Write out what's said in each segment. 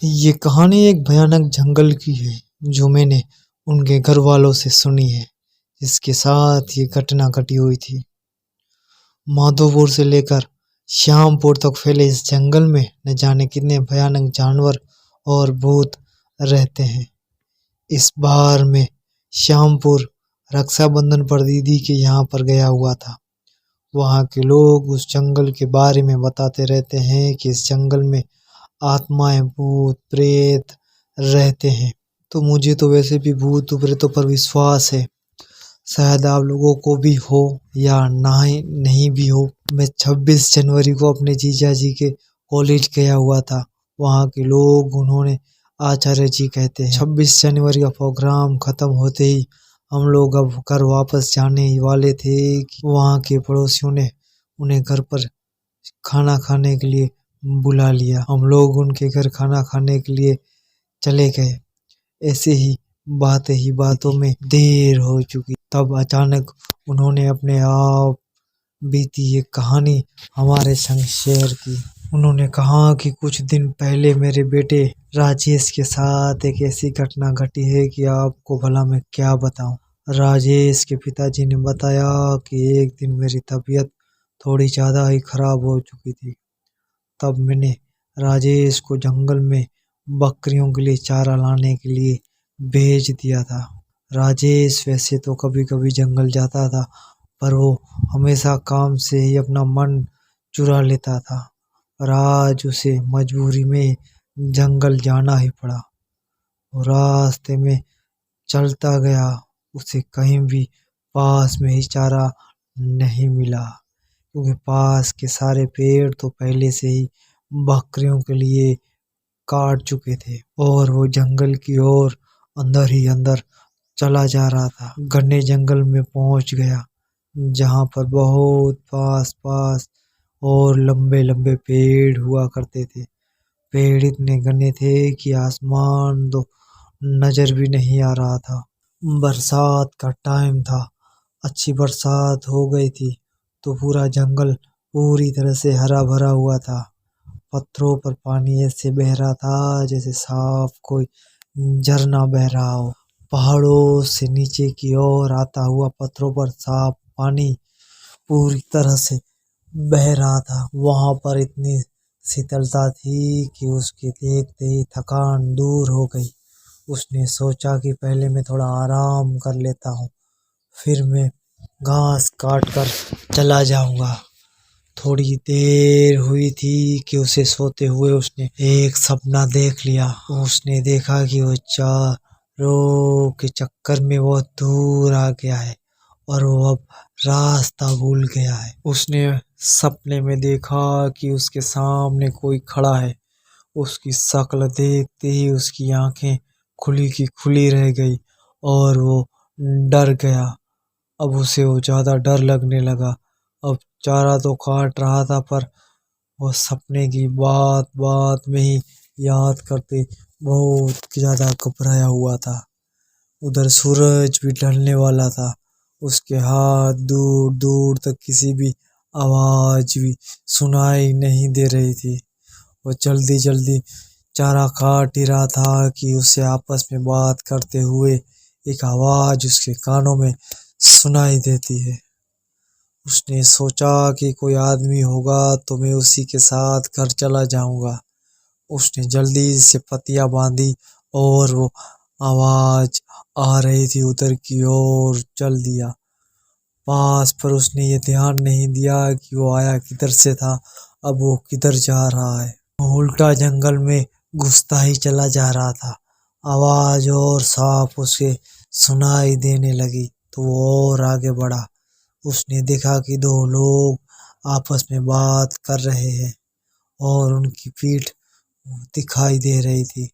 ये कहानी एक भयानक जंगल की है जो मैंने उनके घर वालों से सुनी है, जिसके साथ ये घटना घटी हुई थी। माधोपुर से लेकर श्यामपुर तक फैले इस जंगल में न जाने कितने भयानक जानवर और भूत रहते हैं। इस बार मैं श्यामपुर रक्षाबंधन पर दीदी के यहाँ पर गया हुआ था। वहाँ के लोग उस जंगल के बारे में बताते रहते हैं कि इस जंगल में आत्माएं, भूत प्रेत रहते हैं। तो मुझे तो वैसे भी भूत प्रेतों पर विश्वास है, शायद आप लोगों को भी हो या नहीं भी हो। मैं 26 जनवरी को अपने जीजा जी के कॉलेज गया हुआ था। वहाँ के लोग उन्होंने आचार्य जी कहते हैं 26 जनवरी का प्रोग्राम खत्म होते ही हम लोग अब घर वापस जाने ही वाले थे कि वहाँ के पड़ोसियों ने उन्हें घर पर खाना खाने के लिए बुला लिया। हम लोग उनके घर खाना खाने के लिए चले गए। ऐसे ही बातों में देर हो चुकी, तब अचानक उन्होंने अपने आप बीती एक कहानी हमारे संग शेयर की। उन्होंने कहा कि कुछ दिन पहले मेरे बेटे राजेश के साथ एक ऐसी घटना घटी है कि आपको भला मैं क्या बताऊं। राजेश के पिताजी ने बताया कि एक दिन मेरी तबीयत थोड़ी ज़्यादा ही खराब हो चुकी थी। तब मैंने राजेश को जंगल में बकरियों के लिए चारा लाने के लिए भेज दिया था। राजेश वैसे तो कभी कभी जंगल जाता था, पर वो हमेशा काम से ही अपना मन चुरा लेता था। पर आज उसे मजबूरी में जंगल जाना ही पड़ा। और रास्ते में चलता गया, उसे कहीं भी पास में ही चारा नहीं मिला, क्योंकि पास के सारे पेड़ तो पहले से ही बकरियों के लिए काट चुके थे और वो जंगल की ओर अंदर ही अंदर चला जा रहा था। घने जंगल में पहुंच गया, जहां पर बहुत पास पास और लंबे लंबे पेड़ हुआ करते थे। पेड़ इतने घने थे कि आसमान तो नजर भी नहीं आ रहा था। बरसात का टाइम था, अच्छी बरसात हो गई थी, तो पूरा जंगल पूरी तरह से हरा भरा हुआ था। पत्थरों पर पानी ऐसे बह रहा था जैसे साफ कोई झरना बह रहा हो। पहाड़ों से नीचे की ओर आता हुआ पत्थरों पर साफ पानी पूरी तरह से बह रहा था। वहां पर इतनी शीतलता थी कि उसके देखते ही थकान दूर हो गई। उसने सोचा कि पहले मैं थोड़ा आराम कर लेता हूँ, फिर मैं घास काट कर चला जाऊंगा। थोड़ी देर हुई थी कि उसे सोते हुए उसने एक सपना देख लिया। उसने देखा कि वो चारों के चक्कर में बहुत दूर आ गया है और वो अब रास्ता भूल गया है। उसने सपने में देखा कि उसके सामने कोई खड़ा है। उसकी शक्ल देखते ही उसकी आंखें खुली की खुली रह गई और वो डर गया। अब उसे वो ज्यादा डर लगने लगा। अब चारा तो काट रहा था, पर वो सपने की बात बात में ही याद करते बहुत ज्यादा घबराया हुआ था। उधर सूरज भी ढलने वाला था। उसके हाथ दूर दूर तक किसी भी आवाज भी सुनाई नहीं दे रही थी। वो जल्दी जल्दी चारा काट ही रहा था कि उसे आपस में बात करते हुए एक आवाज उसके कानों में सुनाई देती है। उसने सोचा कि कोई आदमी होगा तो मैं उसी के साथ घर चला जाऊंगा। उसने जल्दी से पत्तियां बांधी और वो आवाज आ रही थी उधर की ओर चल दिया पास। पर उसने ये ध्यान नहीं दिया कि वो आया किधर से था, अब वो किधर जा रहा है। वो उल्टा जंगल में घुसता ही चला जा रहा था। आवाज और साफ उसे सुनाई देने लगी तो वो और आगे बढ़ा। उसने देखा कि दो लोग आपस में बात कर रहे हैं और उनकी पीठ दिखाई दे रही थी।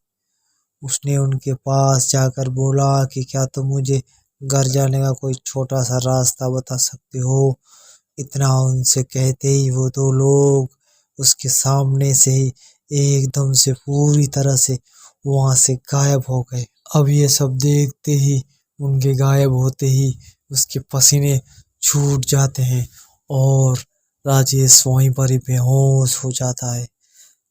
उसने उनके पास जाकर बोला कि क्या तुम मुझे घर जाने का कोई छोटा सा रास्ता बता सकते हो। इतना उनसे कहते ही वो दो लोग उसके सामने से ही एकदम से पूरी तरह से वहां से गायब हो गए। अब ये सब देखते ही, उनके गायब होते ही उसके पसीने छूट जाते हैं और राजेश वहीं पर ही बेहोश हो जाता है।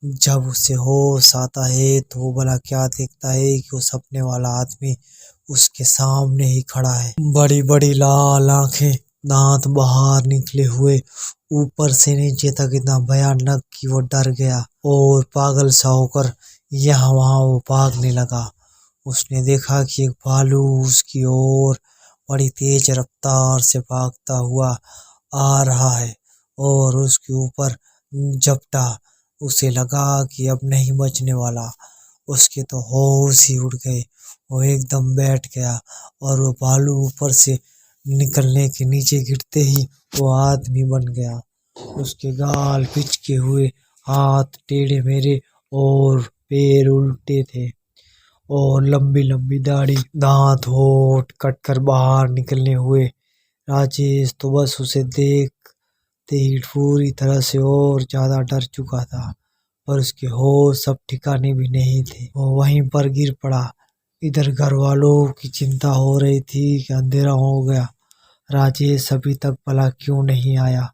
जब उसे होश आता है तो वो भला क्या देखता है कि वो सपने वाला आदमी उसके सामने ही खड़ा है। बड़ी बड़ी लाल आंखें, दांत बाहर निकले हुए, ऊपर से नीचे तक इतना भयानक कि वो डर गया और पागल सा होकर यहाँ वहाँ वो भागने लगा। उसने देखा कि एक भालू उसकी ओर बड़ी तेज रफ्तार से भागता हुआ आ रहा है और उसके ऊपर झपटा। उसे लगा कि अब नहीं बचने वाला। उसके तो होश ही उड़ गए। वो एकदम बैठ गया और वो भालू ऊपर से निकलने के नीचे गिरते ही वो आदमी बन गया। उसके गाल पिचके हुए, हाथ टेढ़े मेढ़े और पैर उल्टे थे और लंबी लंबी दाढ़ी, दांत होठ कटकर बाहर निकलने हुए। राजेश तो बस उसे देखते ही पूरी तरह से और ज्यादा डर चुका था, पर उसके होश सब ठिकाने भी नहीं थे। वो वहीं पर गिर पड़ा। इधर घर वालों की चिंता हो रही थी कि अंधेरा हो गया, राजेश अभी तक भला क्यों नहीं आया।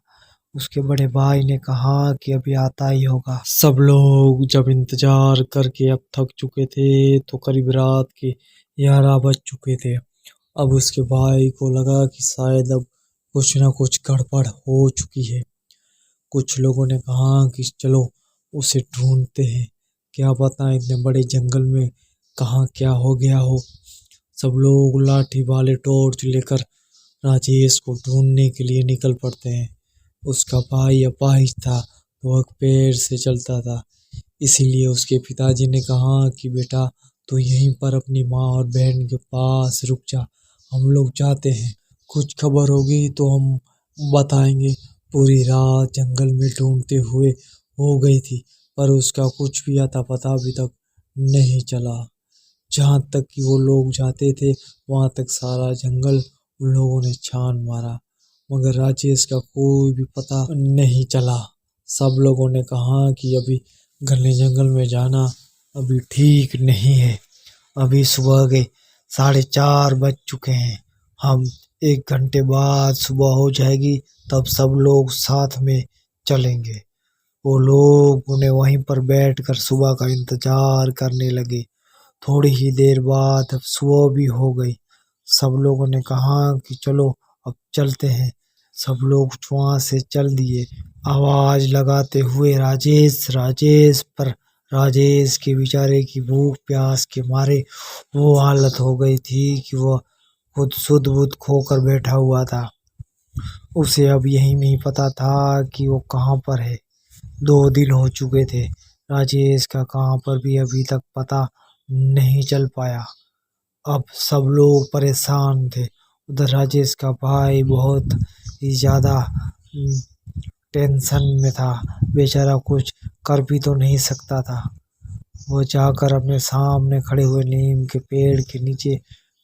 उसके बड़े भाई ने कहा कि अभी आता ही होगा। सब लोग जब इंतजार करके अब थक चुके थे तो करीब रात के 11 बज चुके थे। अब उसके भाई को लगा कि शायद अब कुछ न कुछ गड़बड़ हो चुकी है। कुछ लोगों ने कहा कि चलो उसे ढूंढते हैं, क्या पता इतने बड़े जंगल में कहाँ क्या हो गया हो। सब लोग लाठी वाले टॉर्च लेकर राजेश को ढूंढने के लिए निकल पड़ते हैं। उसका भाई अपाहिज था, वह पैर से चलता था, इसीलिए उसके पिताजी ने कहा कि बेटा तू यहीं पर अपनी माँ और बहन के पास रुक जा, हम लोग जाते हैं, कुछ खबर होगी तो हम बताएंगे। पूरी रात जंगल में ढूंढते हुए हो गई थी, पर उसका कुछ भी अता पता अभी तक नहीं चला। जहाँ तक कि वो लोग जाते थे वहां तक सारा जंगल उन लोगों ने छान मारा, मगर राजेश का कोई भी पता नहीं चला। सब लोगों ने कहा कि अभी घने जंगल में जाना अभी ठीक नहीं है। अभी सुबह के 4:30 बज चुके हैं। हम 1 घंटे बाद सुबह हो जाएगी तब सब लोग साथ में चलेंगे। वो लोग उन्हें वहीं पर बैठकर सुबह का इंतजार करने लगे। थोड़ी ही देर बाद अब सुबह भी हो गई। सब लोगों ने कहा कि चलो अब चलते हैं। सब लोग वहां से चल दिए, आवाज लगाते हुए राजेश राजेश, पर राजेश के बेचारे की भूख प्यास के मारे वो हालत हो गई थी कि वह खुद सुध बुध खोकर बैठा हुआ था। उसे अब यही नहीं पता था कि वो कहाँ पर है। 2 दिन हो चुके थे, राजेश का कहाँ पर भी अभी तक पता नहीं चल पाया। अब सब लोग परेशान थे। उधर राजेश का भाई बहुत ही ज्यादा टेंशन में था। बेचारा कुछ कर भी तो नहीं सकता था। वो जाकर अपने सामने खड़े हुए नीम के पेड़ के नीचे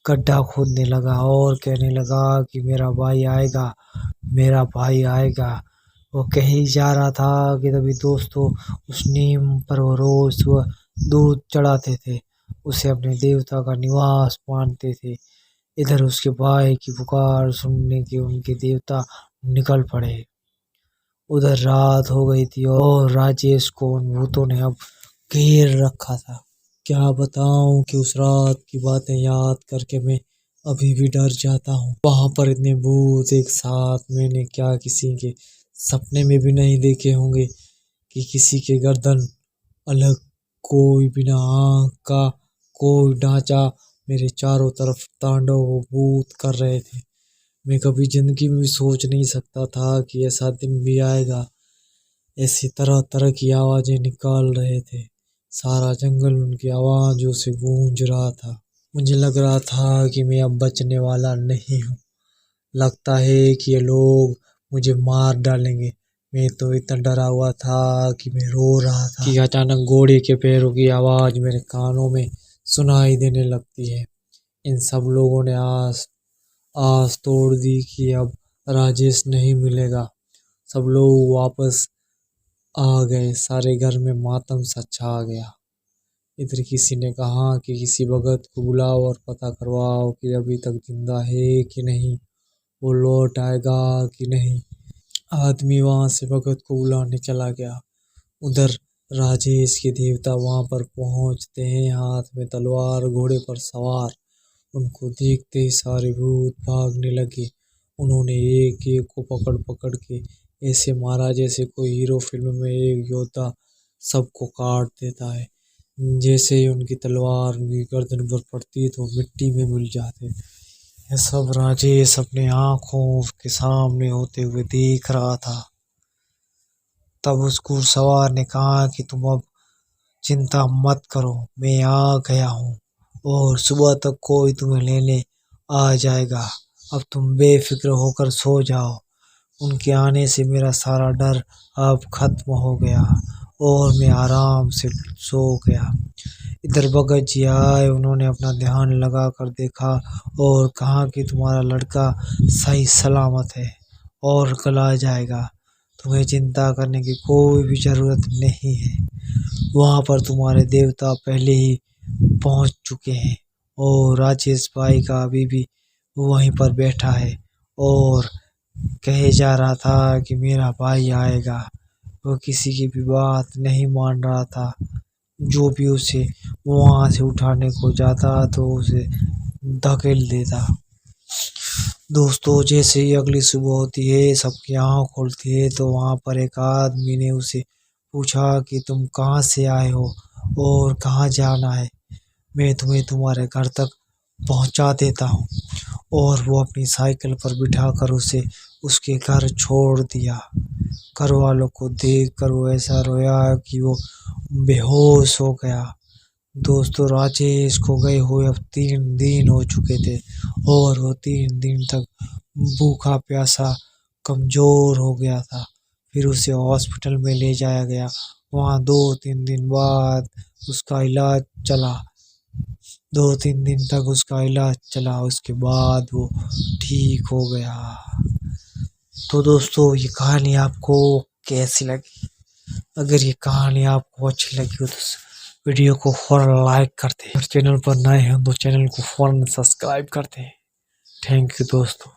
गड्ढा खोदने लगा और कहने लगा कि मेरा भाई आएगा, मेरा भाई आएगा। वो कह ही जा रहा था कि तभी दोस्तों उस नीम पर वो रोज सुबह दूध चढ़ाते थे, उसे अपने देवता का निवास मानते थे। इधर उसके भाई की पुकार सुनने के उनके देवता निकल पड़े। उधर रात हो गई थी और राजेश को उन भूतों ने अब घेर रखा था। क्या बताऊं कि उस रात की बातें याद करके मैं अभी भी डर जाता हूँ। वहां पर इतने भूत एक साथ मैंने क्या किसी के सपने में भी नहीं देखे होंगे कि किसी के गर्दन अलग, कोई बिना आँख का, कोई ढांचा, मेरे चारों तरफ तांडव वो भूत कर रहे थे। मैं कभी जिंदगी में भी सोच नहीं सकता था कि ऐसा दिन भी आएगा। ऐसी तरह तरह की आवाजें निकाल रहे थे, सारा जंगल उनकी आवाजों से गूंज रहा था। मुझे लग रहा था कि मैं अब बचने वाला नहीं हूँ। लगता है कि ये लोग मुझे मार डालेंगे। मैं तो इतना डरा हुआ था कि मैं रो रहा था कि अचानक घोड़े के पैरों की आवाज मेरे कानों में सुनाई देने लगती है। इन सब लोगों ने आस आस तोड़ दी कि अब राजेश नहीं मिलेगा। सब लोग वापस आ गए, सारे घर में मातम सा छा गया। इधर किसी ने कहा कि किसी भगत को बुलाओ और पता करवाओ कि अभी तक जिंदा है कि नहीं, वो लौट आएगा कि नहीं। आदमी वहां से भगत को बुलाने चला गया। उधर राजेश के देवता वहां पर पहुंचते हैं, हाथ में तलवार, घोड़े पर सवार। उनको देखते ही सारे भूत भागने लगे। उन्होंने एक एक को पकड़ पकड़ के ऐसे मारा जैसे कोई हीरो फिल्म में एक योद्धा सबको काट देता है। जैसे ही उनकी तलवार उनकी गर्दन पर पड़ती तो मिट्टी में मिल जाते। यह सब राजेश अपने आंखों के सामने होते हुए देख रहा था। तब उस घुड़सवार ने कहा कि तुम अब चिंता मत करो, मैं आ गया हूँ और सुबह तक कोई तुम्हें लेने आ जाएगा। अब तुम बेफिक्र होकर सो जाओ। उनके आने से मेरा सारा डर अब खत्म हो गया और मैं आराम से सो गया। इधर भगत जी आए, उन्होंने अपना ध्यान लगा कर देखा और कहा कि तुम्हारा लड़का सही सलामत है और कल आ जाएगा। तुम्हें चिंता करने की कोई भी जरूरत नहीं है। वहां पर तुम्हारे देवता पहले ही पहुंच चुके हैं और राजेश भाई का अभी भी वहीं पर बैठा है और कहे जा रहा था कि मेरा भाई आएगा। वो किसी की भी बात नहीं मान रहा था। जो भी उसे वहां से उठाने को जाता तो उसे धकेल देता। दोस्तों, जैसे ही अगली सुबह होती है, सबकी आँख खुलती है तो वहां पर एक आदमी ने उसे पूछा कि तुम कहाँ से आए हो और कहाँ जाना है। मैं तुम्हें तुम्हारे घर तक पहुंचा देता हूँ। और वो अपनी साइकिल पर बिठाकर उसे उसके घर छोड़ दिया। घर वालों को देखकर वो ऐसा रोया कि वो बेहोश हो गया। दोस्तों, राजेश को गए हुए अब 3 दिन हो चुके थे और वो 3 दिन तक भूखा प्यासा कमजोर हो गया था। फिर उसे हॉस्पिटल में ले जाया गया। वहाँ 2-3 दिन बाद उसका इलाज चला। 2-3 दिन तक उसका इलाज चला, उसके बाद वो ठीक हो गया। तो दोस्तों, ये कहानी आपको कैसी लगी? अगर ये कहानी आपको अच्छी लगी हो तो वीडियो को फौरन लाइक करते हैं और चैनल पर नए हैं तो चैनल को फौरन सब्सक्राइब करते हैं। थैंक यू दोस्तों।